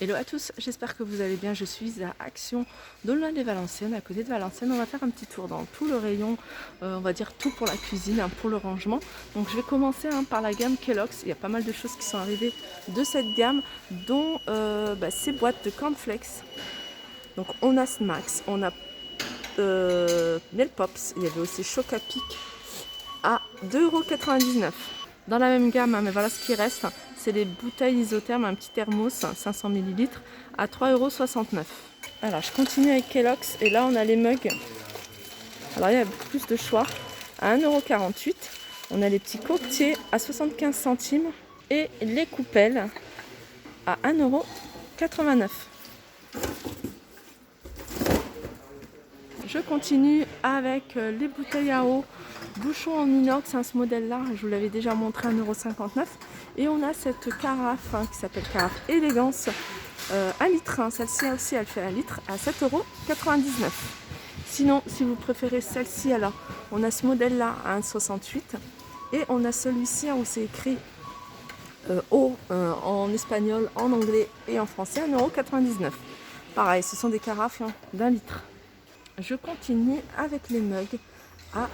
Hello à tous, j'espère que vous allez bien. Je suis à Action, Dolnay-les-Valenciennes, à côté de Valenciennes. On va faire un petit tour dans tout le rayon, on va dire tout pour la cuisine, pour le rangement. Donc je vais commencer par la gamme Kellogg's. Il y a pas mal de choses qui sont arrivées de cette gamme, dont ces boîtes de cornflakes. Donc on a Smacks, on a Mel Pops, il y avait aussi Choc à Pic à 2,99 €. Dans la même gamme, mais voilà ce qui reste, c'est les bouteilles isothermes, un petit thermos 500 ml à 3,69 €. Alors je continue avec Kellogg's et là on a les mugs. Alors il y a beaucoup plus de choix à 1,48 €. On a les petits coquetiers à 75 centimes et les coupelles à 1,89 €. Je continue avec les bouteilles à eau, bouchon en inox, ce modèle-là, je vous l'avais déjà montré à 1,59 €. Et on a cette carafe qui s'appelle carafe élégance, 1 litre. Celle-ci aussi, elle fait 1 litre à 7,99 €. Sinon, si vous préférez celle-ci, alors on a ce modèle-là à 1,68 € et on a celui-ci où c'est écrit eau en espagnol, en anglais et en français, 1,99 €. Pareil, ce sont des carafes d'1 litre. Je continue avec les mugs à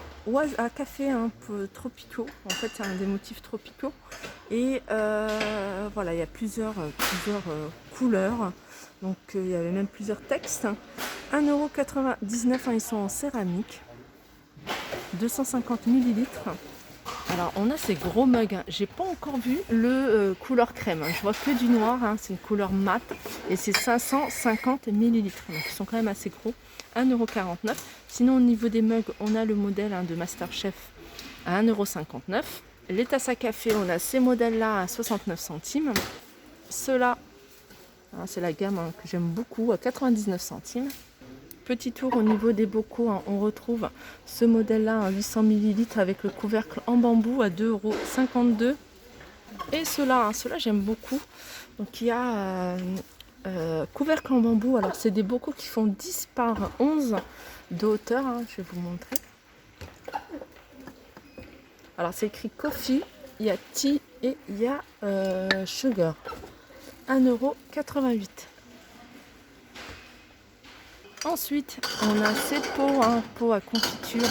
café un peu tropicaux. En fait, c'est un des motifs tropicaux. Et voilà, il y a plusieurs couleurs. Donc, il y avait même plusieurs textes. 1,99 €, ils sont en céramique. 250 ml. Alors, on a ces gros mugs. J'ai pas encore vu le couleur crème. Je vois que du noir. C'est une couleur mat. Et c'est 550 ml. Donc, ils sont quand même assez gros. 1,49 €. Sinon, au niveau des mugs, on a le modèle de Masterchef à 1,59 €. Les tasses à café, on a ces modèles-là à 69 centimes. Ceux-là, c'est la gamme que j'aime beaucoup, à 99 centimes. Petit tour au niveau des bocaux, on retrouve ce modèle-là à 800 ml avec le couvercle en bambou à 2,52 €. Et ceux-là, j'aime beaucoup. Donc il y a couvercle en bambou. Alors c'est des bocaux qui font 10 par 11 de hauteur. Je vais vous montrer. Alors c'est écrit coffee, il y a tea et il y a sugar. 1,88 €. Ensuite, on a ces pots à confiture.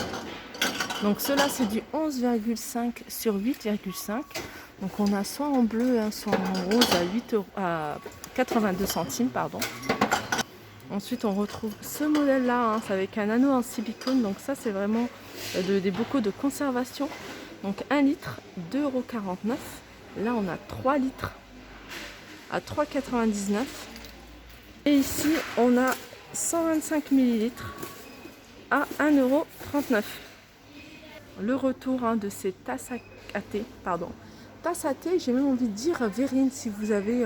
Donc ceux-là, c'est du 11,5 sur 8,5. Donc on a soit en bleu, soit en rose à 82 centimes. Pardon. Ensuite, on retrouve ce modèle-là, c'est avec un anneau en silicone. Donc ça, c'est vraiment des bocaux de conservation. Donc 1 litre, 2,49 €. Là, on a 3 litres à 3,99 €. Et ici, on a 125 ml à 1,39 €. Le retour de ces tasses à thé, tasses à thé, j'ai même envie de dire verrines. Si vous avez,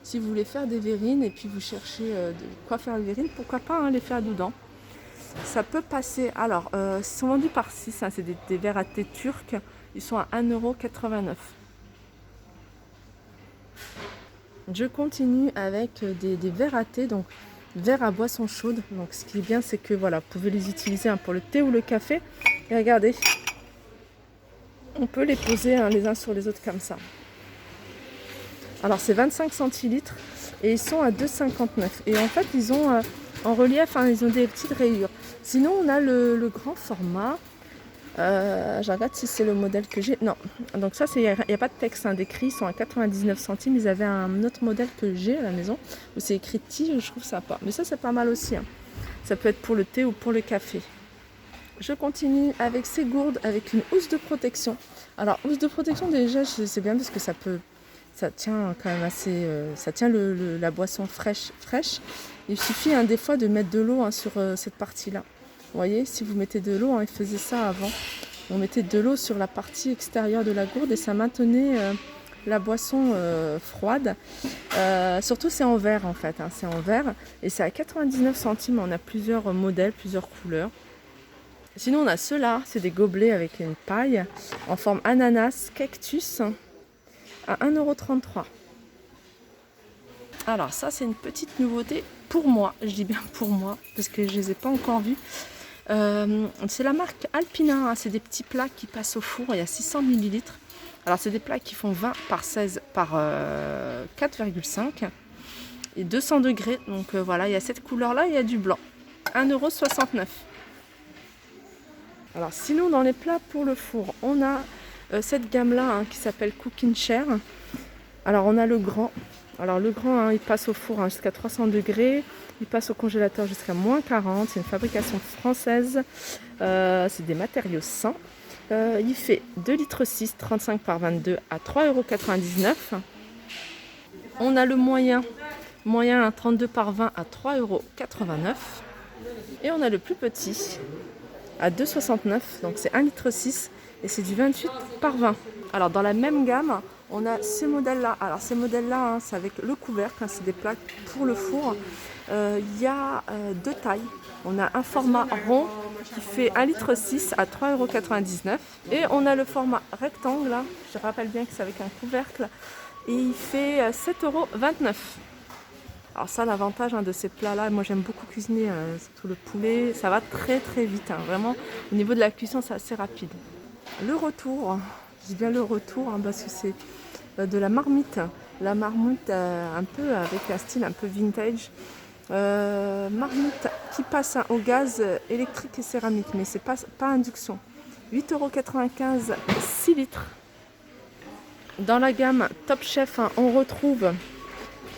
si vous voulez faire des verrines et puis vous cherchez de quoi faire les verrines, pourquoi pas les faire dedans. Ça peut passer. Alors, ils sont vendus par 6, c'est des verres à thé turcs. Ils sont à 1,89 €. Je continue avec des verres à thé, donc verres à boisson chaude. Donc ce qui est bien, c'est que voilà, vous pouvez les utiliser pour le thé ou le café. Et regardez, on peut les poser les uns sur les autres comme ça. Alors c'est 25 centilitres et ils sont à 2,59 €. Et en fait, ils ont en relief, ils ont des petites rayures. Sinon, on a le grand format. Je regarde si c'est le modèle que j'ai. Non, donc ça, il n'y a pas de texte d'écrit. Ils sont à 99 centimes. Ils avaient un autre modèle que j'ai à la maison où c'est écrit tea. Je trouve ça pas. Mais ça, c'est pas mal aussi. Ça peut être pour le thé ou pour le café. Je continue avec ces gourdes avec une housse de protection. Alors, housse de protection, déjà, c'est bien parce que ça tient quand même assez. Ça tient la boisson fraîche. Il suffit des fois de mettre de l'eau sur cette partie-là. Vous voyez, si vous mettez de l'eau, ils faisaient ça avant. On mettait de l'eau sur la partie extérieure de la gourde et ça maintenait la boisson froide. Surtout, c'est en verre en fait. C'est en verre et c'est à 99 centimes. On a plusieurs modèles, plusieurs couleurs. Sinon, on a ceux-là. C'est des gobelets avec une paille en forme ananas, cactus à 1,33 €. Alors ça, c'est une petite nouveauté pour moi. Je dis bien pour moi parce que je ne les ai pas encore vus. C'est la marque Alpina, c'est des petits plats qui passent au four, il y a 600 ml. Alors c'est des plats qui font 20 par 16 par 4,5. et 200 degrés. Donc voilà, il y a cette couleur-là, il y a du blanc. 1,69 €. Alors sinon, dans les plats pour le four, on a cette gamme-là hein, qui s'appelle Cooking Chair. Alors on a le grand. Alors le grand, hein, il passe au four hein, jusqu'à 300 degrés. Il passe au congélateur jusqu'à -40. C'est une fabrication française. C'est des matériaux sains. Il fait 2,6 litres, 35 par 22 à 3,99 €. On a le moyen à 32 par 20 à 3,89 €. Et on a le plus petit à 2,69 €. Donc c'est 1,6 litres et c'est du 28 par 20. Alors dans la même gamme, on a ces modèles-là. Alors ces modèles-là, hein, c'est avec le couvercle, hein, c'est des plaques pour le four. Il y a deux tailles. On a un format rond qui fait 1,6 litres à 3,99 €. Et on a le format rectangle, là. Je rappelle bien que c'est avec un couvercle. Et il fait 7,29 €. Alors ça, l'avantage hein, de ces plats-là, moi j'aime beaucoup cuisiner, surtout le poulet. Ça va très très vite. Hein. Vraiment, au niveau de la cuisson, c'est assez rapide. Le retour, je dis bien le retour hein, parce que c'est de la marmite. La marmite un peu avec un style un peu vintage. Marmite qui passe hein, au gaz électrique et céramique, mais c'est pas induction. 8,95 €, 6 litres. Dans la gamme Top Chef, hein, on retrouve,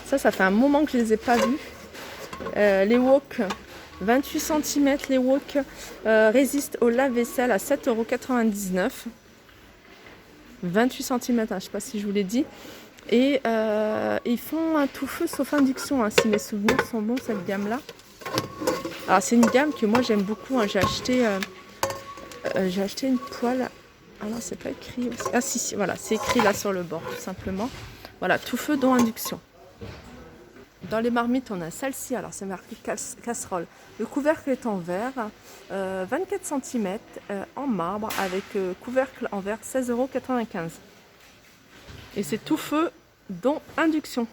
ça fait un moment que je ne les ai pas vus, les wok 28 cm, les wok résistent au lave-vaisselle à 7,99 €. 28 cm, hein, je ne sais pas si je vous l'ai dit. Et ils font un tout feu sauf induction, hein, si mes souvenirs sont bons, cette gamme-là. Alors c'est une gamme que moi j'aime beaucoup, hein. J'ai acheté une poêle. Alors c'est pas écrit aussi. Ah si, voilà, c'est écrit là sur le bord, tout simplement. Voilà, tout feu dont induction. Dans les marmites, on a celle-ci, alors c'est marqué casserole. Le couvercle est en verre, 24 cm en marbre avec couvercle en verre, 16,95 €. Et c'est tout feu dont induction.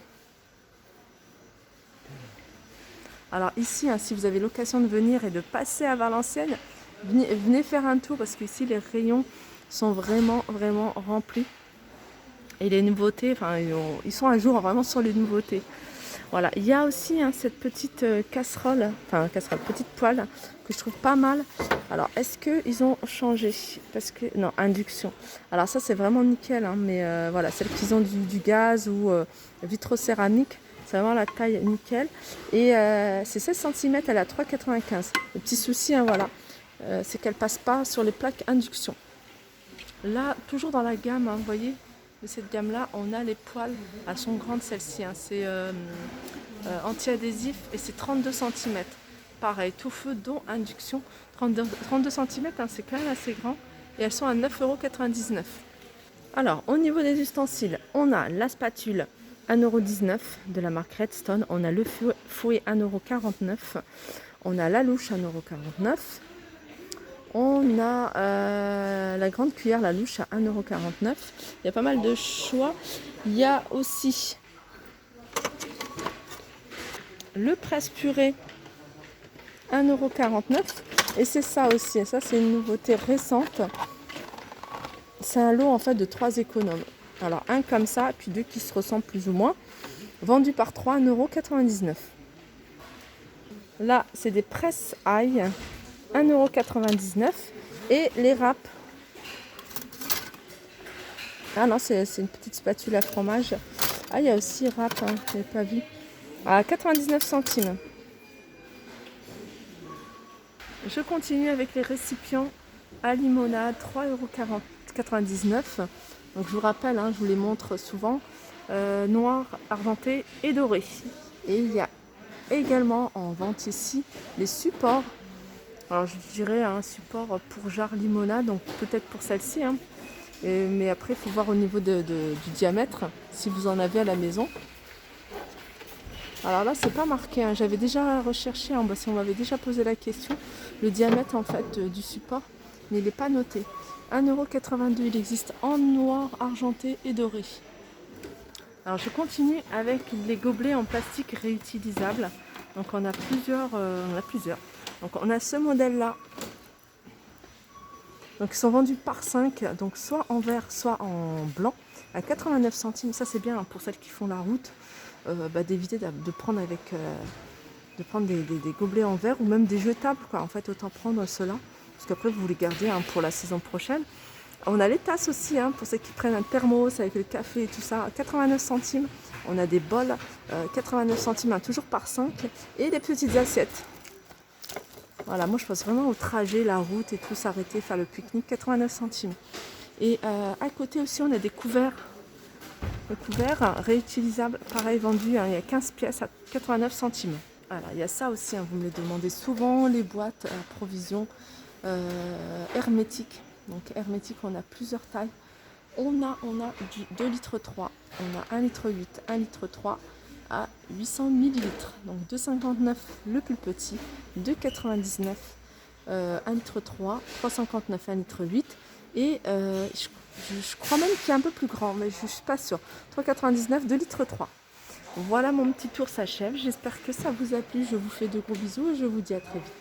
Alors ici, hein, si vous avez l'occasion de venir et de passer à Valenciennes, venez faire un tour parce qu'ici les rayons sont vraiment remplis. Et les nouveautés, enfin ils sont à jour vraiment sur les nouveautés. Voilà, il y a aussi hein, cette petite petite poêle que je trouve pas mal. Alors, est-ce qu'ils ont changé? Parce que non, induction. Alors ça, c'est vraiment nickel, hein, mais voilà, celles qui ont du gaz ou vitrocéramique, c'est vraiment la taille nickel. Et c'est 16 cm, elle est à 3,95 €. Le petit souci, hein, voilà, c'est qu'elle passe pas sur les plaques induction. Là, toujours dans la gamme, hein, vous voyez, de cette gamme-là, on a les poêles. Elles sont grandes, celles-ci. Hein. C'est anti-adhésif et c'est 32 cm. Pareil, tout feu, dont induction. 32 cm, hein, c'est quand même assez grand. Et elles sont à 9,99 €. Alors, au niveau des ustensiles, on a la spatule 1,19 € de la marque Redstone. On a le fouet 1,49 €. On a la louche 1,49 €. On a la grande cuillère, la louche à 1,49 €. Il y a pas mal de choix. Il y a aussi le presse-purée 1,49 €. Et c'est ça aussi. Et ça, c'est une nouveauté récente. C'est un lot en fait de 3 économes. Alors un comme ça, puis 2 qui se ressemblent plus ou moins. Vendu par 3, 1,99 €. Là, c'est des presse-ail. 1,99 € et les râpes. Ah non, c'est une petite spatule à fromage. Ah, il y a aussi râpes, hein, je n'ai pas vu. À 99 centimes. Je continue avec les récipients à limonade, 3,99 €. Donc je vous rappelle, hein, je vous les montre souvent, noir, argenté et doré. Et il y a également en vente ici les supports. Alors je dirais un support pour jarre limonade, donc peut-être pour celle-ci, hein. Mais après il faut voir au niveau du diamètre, si vous en avez à la maison. Alors là c'est pas marqué, hein. J'avais déjà recherché, hein, si on m'avait déjà posé la question, le diamètre en fait du support, mais il n'est pas noté. 1,82 €, il existe en noir, argenté et doré. Alors je continue avec les gobelets en plastique réutilisables. Donc on a plusieurs. Donc on a ce modèle-là. Donc ils sont vendus par 5, donc soit en vert, soit en blanc, à 89 centimes. Ça c'est bien hein, pour celles qui font la route. d'éviter de prendre des gobelets en verre ou même des jetables, quoi. En fait, autant prendre ceux-là, parce qu'après vous les gardez pour la saison prochaine. On a les tasses aussi, pour ceux qui prennent un thermos avec le café et tout ça, à 89 centimes. On a des bols, 89 centimes, toujours par 5, et des petites assiettes. Voilà, moi je pense vraiment au trajet, la route et tout, s'arrêter, faire le pique-nique, 89 centimes. Et à côté aussi, on a des couverts. Le couvert réutilisable, pareil, vendu, il y a 15 pièces à 89 centimes. Voilà, il y a ça aussi, vous me le demandez souvent, les boîtes à provisions hermétiques. Donc hermétique, on a plusieurs tailles. On a du 2 litres 3, on a 1 litre 8, 1 litre 3 à 800 millilitres. Donc 2,59 le plus petit, 2,99 1 litre 3, 3,59 1 litre 8. Et je crois même qu'il est un peu plus grand, mais je ne suis pas sûre. 3,99 2 litres 3. Voilà, mon petit tour s'achève. J'espère que ça vous a plu. Je vous fais de gros bisous et je vous dis à très vite.